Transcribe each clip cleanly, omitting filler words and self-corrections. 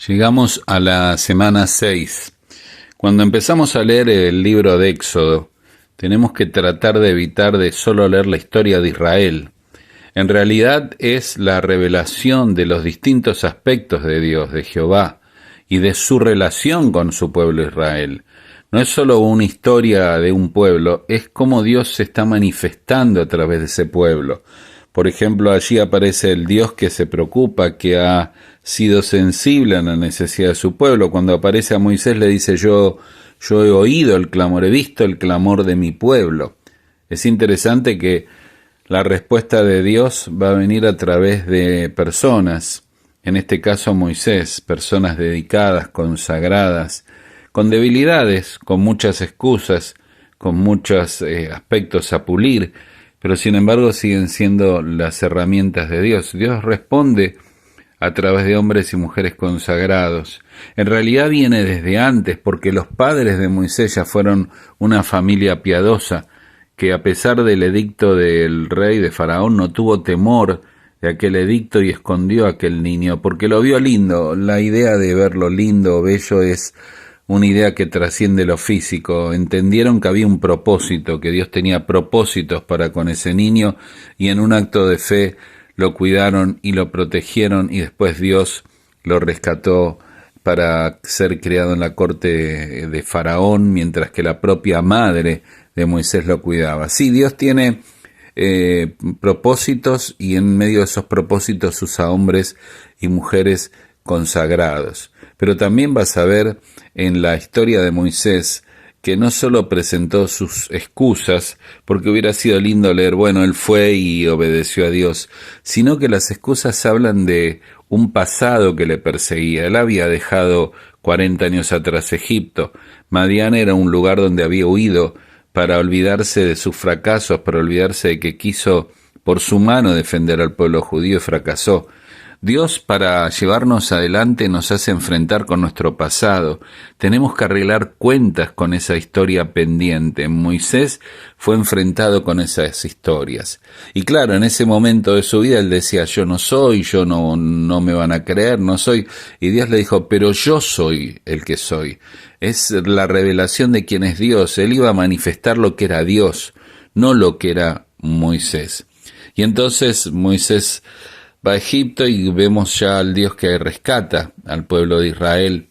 Llegamos a la semana 6. Cuando empezamos a leer el libro de Éxodo, tenemos que tratar de evitar de solo leer la historia de Israel. En realidad es la revelación de los distintos aspectos de Dios, de Jehová, y de su relación con su pueblo Israel. No es solo una historia de un pueblo, es cómo Dios se está manifestando a través de ese pueblo. Por ejemplo, allí aparece el Dios que se preocupa, que ha sido sensible a la necesidad de su pueblo. Cuando aparece a Moisés le dice, yo he oído el clamor, he visto el clamor de mi pueblo. Es interesante que la respuesta de Dios va a venir a través de personas, en este caso Moisés, personas dedicadas, consagradas, con debilidades, con muchas excusas, con muchos aspectos a pulir, pero sin embargo siguen siendo las herramientas de Dios. Dios responde a través de hombres y mujeres consagrados. En realidad viene desde antes, porque los padres de Moisés ya fueron una familia piadosa, que a pesar del edicto del rey de Faraón no tuvo temor de aquel edicto y escondió a aquel niño, porque lo vio lindo. La idea de verlo lindo o bello es una idea que trasciende lo físico. Entendieron que había un propósito, que Dios tenía propósitos para con ese niño, y en un acto de fe lo cuidaron y lo protegieron, y después Dios lo rescató para ser criado en la corte de Faraón, mientras que la propia madre de Moisés lo cuidaba. Sí, Dios tiene propósitos, y en medio de esos propósitos usa hombres y mujeres consagrados. Pero también vas a ver en la historia de Moisés que no solo presentó sus excusas, porque hubiera sido lindo leer, bueno, él fue y obedeció a Dios, sino que las excusas hablan de un pasado que le perseguía. Él había dejado 40 años atrás Egipto. Madián era un lugar donde había huido para olvidarse de sus fracasos, para olvidarse de que quiso por su mano defender al pueblo judío y fracasó. Dios, para llevarnos adelante, nos hace enfrentar con nuestro pasado. Tenemos que arreglar cuentas con esa historia pendiente. Moisés fue enfrentado con esas historias. Y claro, en ese momento de su vida él decía, yo no soy, no me van a creer, no soy. Y Dios le dijo, pero yo soy el que soy. Es la revelación de quién es Dios. Él iba a manifestar lo que era Dios, no lo que era Moisés. Y entonces Moisés va a Egipto y vemos ya al Dios que rescata al pueblo de Israel,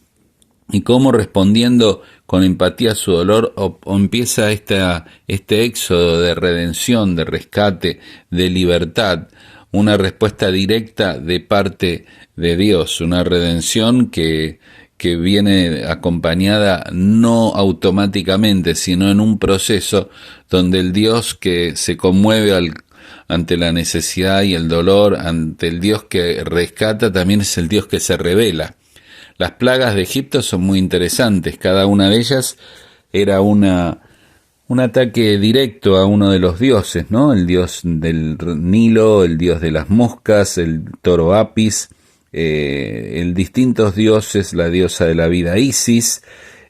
y cómo, respondiendo con empatía a su dolor, o empieza este éxodo de redención, de rescate, de libertad, una respuesta directa de parte de Dios, una redención que viene acompañada no automáticamente, sino en un proceso donde el Dios que se conmueve ante la necesidad y el dolor, ante el Dios que rescata, también es el Dios que se revela. Las plagas de Egipto son muy interesantes. Cada una de ellas era un ataque directo a uno de los dioses, ¿no? El dios del Nilo, el dios de las moscas, el toro Apis, distintos dioses, la diosa de la vida Isis,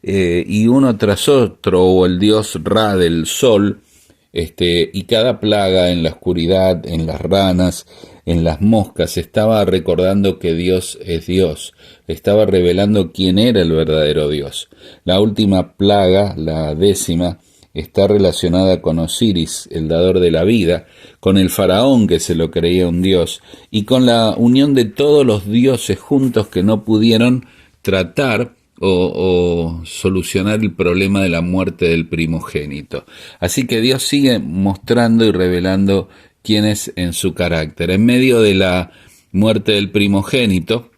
y uno tras otro, o el dios Ra del sol, y cada plaga en la oscuridad, en las ranas, en las moscas, estaba recordando que Dios es Dios, estaba revelando quién era el verdadero Dios. La última plaga, la 10ª, está relacionada con Osiris, el dador de la vida, con el faraón que se lo creía un dios, y con la unión de todos los dioses juntos que no pudieron tratar o solucionar el problema de la muerte del primogénito. Así que Dios sigue mostrando y revelando quién es en su carácter. En medio de la muerte del primogénito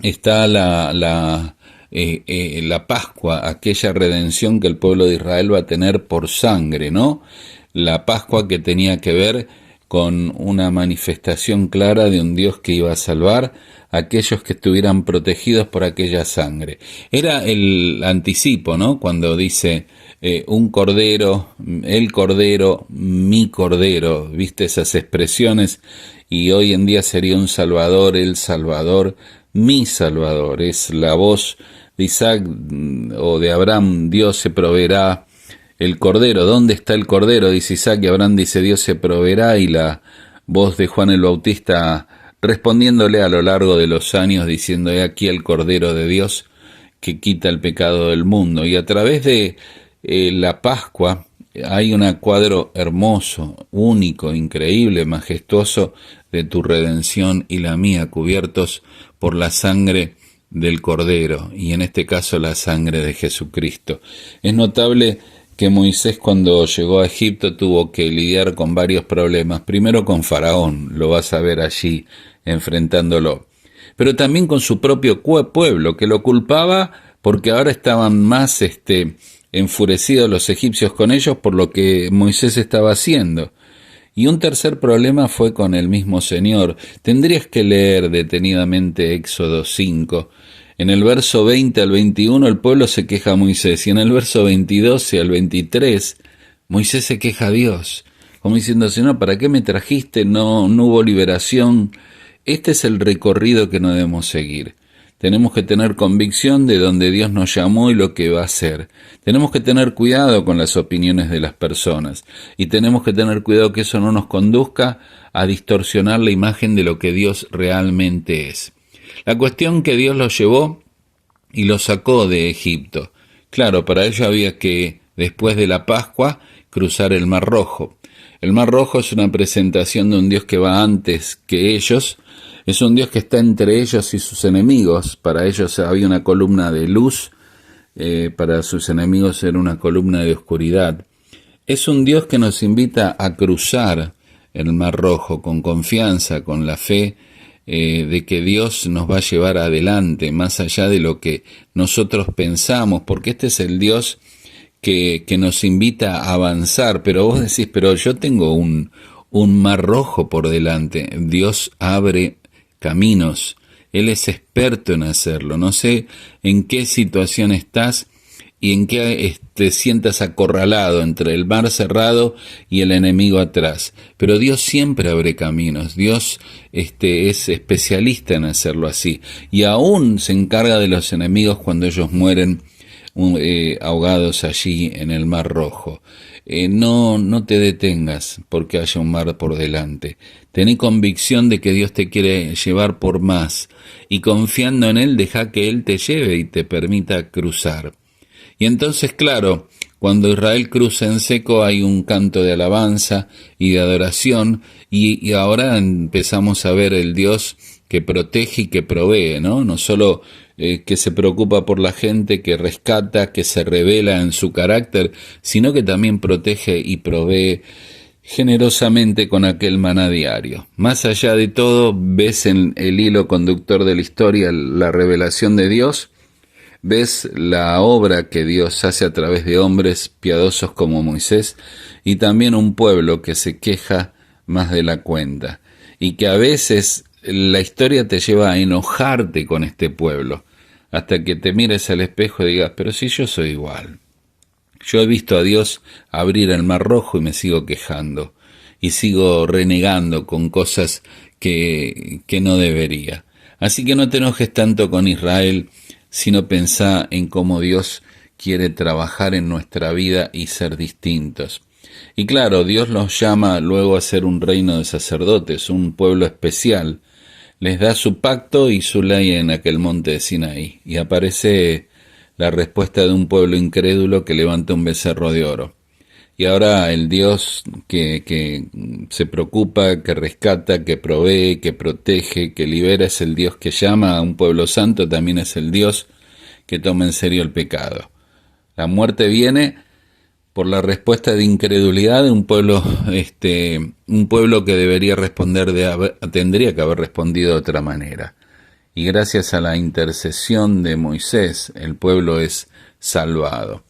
está la Pascua, aquella redención que el pueblo de Israel va a tener por sangre, ¿no? La Pascua que tenía que ver con una manifestación clara de un Dios que iba a salvar a aquellos que estuvieran protegidos por aquella sangre. Era el anticipo, ¿no? Cuando dice un cordero, el cordero, mi cordero, ¿viste esas expresiones? Y hoy en día sería un salvador, el salvador, mi salvador. Es la voz de Isaac o de Abraham, Dios se proveerá el cordero. ¿Dónde está el cordero? Dice Isaac, y Abraham dice, Dios se proveerá, y la voz de Juan el Bautista respondiéndole a lo largo de los años diciendo: he aquí el Cordero de Dios que quita el pecado del mundo. Y a través de la Pascua hay un cuadro hermoso, único, increíble, majestuoso de tu redención y la mía, cubiertos por la sangre del Cordero, y en este caso la sangre de Jesucristo. Es notable que Moisés, cuando llegó a Egipto, tuvo que lidiar con varios problemas. Primero con Faraón, lo vas a ver allí enfrentándolo, pero también con su propio pueblo, que lo culpaba porque ahora estaban más enfurecidos los egipcios con ellos por lo que Moisés estaba haciendo. Y un tercer problema fue con el mismo Señor. Tendrías que leer detenidamente Éxodo 5. En el verso 20 al 21 el pueblo se queja a Moisés, y en el verso 22 al 23 Moisés se queja a Dios, como diciendo: Señor, ¿para qué me trajiste? No hubo liberación. Este es el recorrido que no debemos seguir. Tenemos que tener convicción de donde Dios nos llamó y lo que va a hacer. Tenemos que tener cuidado con las opiniones de las personas, y tenemos que tener cuidado que eso no nos conduzca a distorsionar la imagen de lo que Dios realmente es. La cuestión que Dios los llevó y los sacó de Egipto. Claro, para ello había que, después de la Pascua, cruzar el Mar Rojo. El Mar Rojo es una presentación de un Dios que va antes que ellos. Es un Dios que está entre ellos y sus enemigos. Para ellos había una columna de luz, para sus enemigos era una columna de oscuridad. Es un Dios que nos invita a cruzar el Mar Rojo con confianza, con la fe de que Dios nos va a llevar adelante, más allá de lo que nosotros pensamos, porque este es el Dios que nos invita a avanzar. Pero vos decís: pero yo tengo un mar rojo por delante. Dios abre caminos, Él es experto en hacerlo. No sé en qué situación estás y en qué te sientas acorralado entre el mar cerrado y el enemigo atrás, pero Dios siempre abre caminos. Dios es especialista en hacerlo así, y aún se encarga de los enemigos cuando ellos mueren ahogados allí en el Mar Rojo. No te detengas porque haya un mar por delante. Tené convicción de que Dios te quiere llevar por más, y confiando en Él, deja que Él te lleve y te permita cruzar. Y entonces, claro, cuando Israel cruza en seco hay un canto de alabanza y de adoración, y ahora empezamos a ver el Dios que protege y que provee, ¿no? No solo que se preocupa por la gente, que rescata, que se revela en su carácter, sino que también protege y provee generosamente con aquel maná diario. Más allá de todo, ves en el hilo conductor de la historia la revelación de Dios, ves la obra que Dios hace a través de hombres piadosos como Moisés, y también un pueblo que se queja más de la cuenta, y que a veces la historia te lleva a enojarte con este pueblo, hasta que te mires al espejo y digas: pero si yo soy igual. Yo he visto a Dios abrir el Mar Rojo y me sigo quejando, y sigo renegando con cosas que no debería. Así que no te enojes tanto con Israel, sino pensá en cómo Dios quiere trabajar en nuestra vida y ser distintos. Y claro, Dios los llama luego a ser un reino de sacerdotes, un pueblo especial. Les da su pacto y su ley en aquel monte de Sinaí, y aparece la respuesta de un pueblo incrédulo que levanta un becerro de oro. Y ahora el Dios que se preocupa, que rescata, que provee, que protege, que libera, es el Dios que llama a un pueblo santo, también es el Dios que toma en serio el pecado. La muerte viene por la respuesta de incredulidad de un pueblo que debería tendría que haber respondido de otra manera. Y gracias a la intercesión de Moisés, el pueblo es salvado.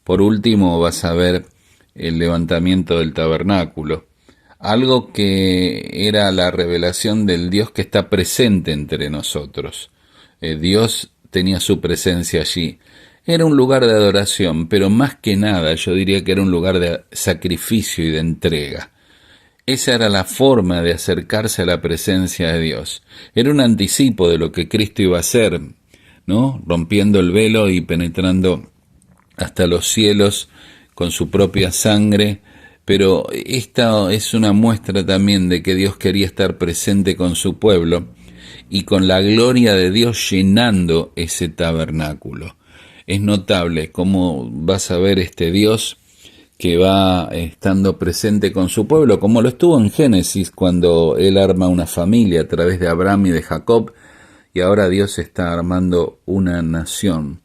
Por último, vas a ver el levantamiento del tabernáculo, algo que era la revelación del Dios que está presente entre nosotros. Dios tenía su presencia allí. Era un lugar de adoración, pero más que nada yo diría que era un lugar de sacrificio y de entrega. Esa era la forma de acercarse a la presencia de Dios. Era un anticipo de lo que Cristo iba a hacer, ¿no? Rompiendo el velo y penetrando hasta los cielos con su propia sangre pero esta es una muestra también de que Dios quería estar presente con su pueblo y con la gloria de Dios llenando ese tabernáculo. Es notable cómo vas a ver este Dios que va estando presente con su pueblo, como lo estuvo en Génesis cuando él arma una familia a través de Abraham y de Jacob, y ahora Dios está armando una nación.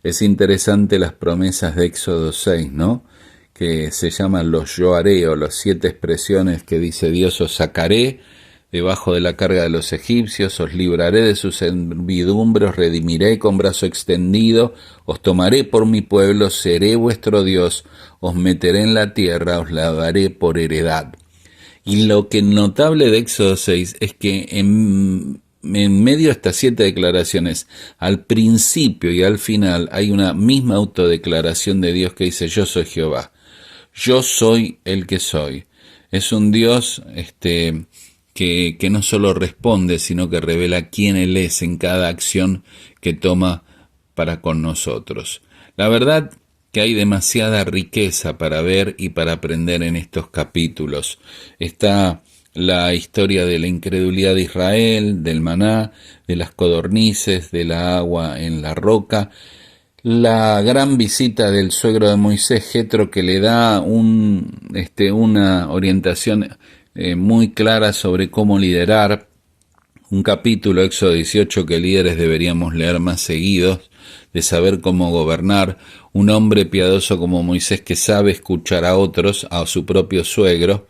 Es interesante las promesas de Éxodo 6, ¿no? Que se llaman los yo haré, o las 7 expresiones que dice Dios: os sacaré debajo de la carga de los egipcios, os libraré de sus servidumbre, os redimiré con brazo extendido, os tomaré por mi pueblo, seré vuestro Dios, os meteré en la tierra, os la daré por heredad. Y lo que es notable de Éxodo 6 es que en medio de estas 7 declaraciones, al principio y al final, hay una misma autodeclaración de Dios que dice: yo soy Jehová, yo soy el que soy. Es un Dios que no solo responde, sino que revela quién Él es en cada acción que toma para con nosotros. La verdad que hay demasiada riqueza para ver y para aprender en estos capítulos. Está la historia de la incredulidad de Israel, del maná, de las codornices, de la agua en la roca, la gran visita del suegro de Moisés, Jetro, que le da una orientación muy clara sobre cómo liderar. Un capítulo, Éxodo 18, que líderes deberíamos leer más seguidos, de saber cómo gobernar. Un hombre piadoso como Moisés que sabe escuchar a otros, a su propio suegro.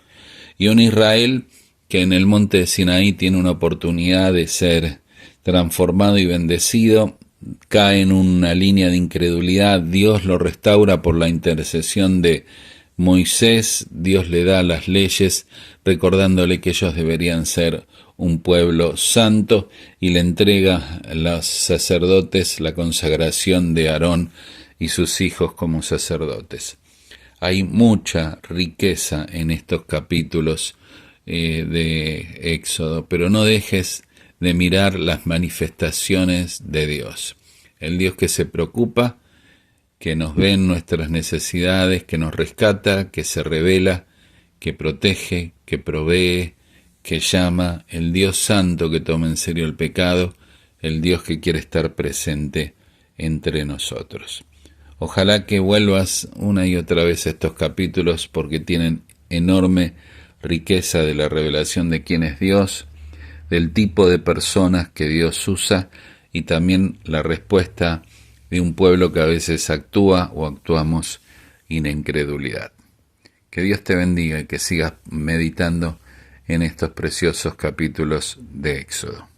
Y un Israel que en el monte de Sinaí tiene una oportunidad de ser transformado y bendecido. Cae en una línea de incredulidad, Dios lo restaura por la intercesión de Moisés, Dios le da las leyes, recordándole que ellos deberían ser un pueblo santo, y le entrega a los sacerdotes la consagración de Aarón y sus hijos como sacerdotes. Hay mucha riqueza en estos capítulos de Éxodo, pero no dejes de mirar las manifestaciones de Dios. El Dios que se preocupa, que nos ve en nuestras necesidades, que nos rescata, que se revela, que protege, que provee, que llama, el Dios santo que toma en serio el pecado, el Dios que quiere estar presente entre nosotros. Ojalá que vuelvas una y otra vez a estos capítulos, porque tienen enorme riqueza de la revelación de quién es Dios, del tipo de personas que Dios usa, y también la respuesta de un pueblo que a veces actúa o actuamos en incredulidad. Que Dios te bendiga y que sigas meditando en estos preciosos capítulos de Éxodo.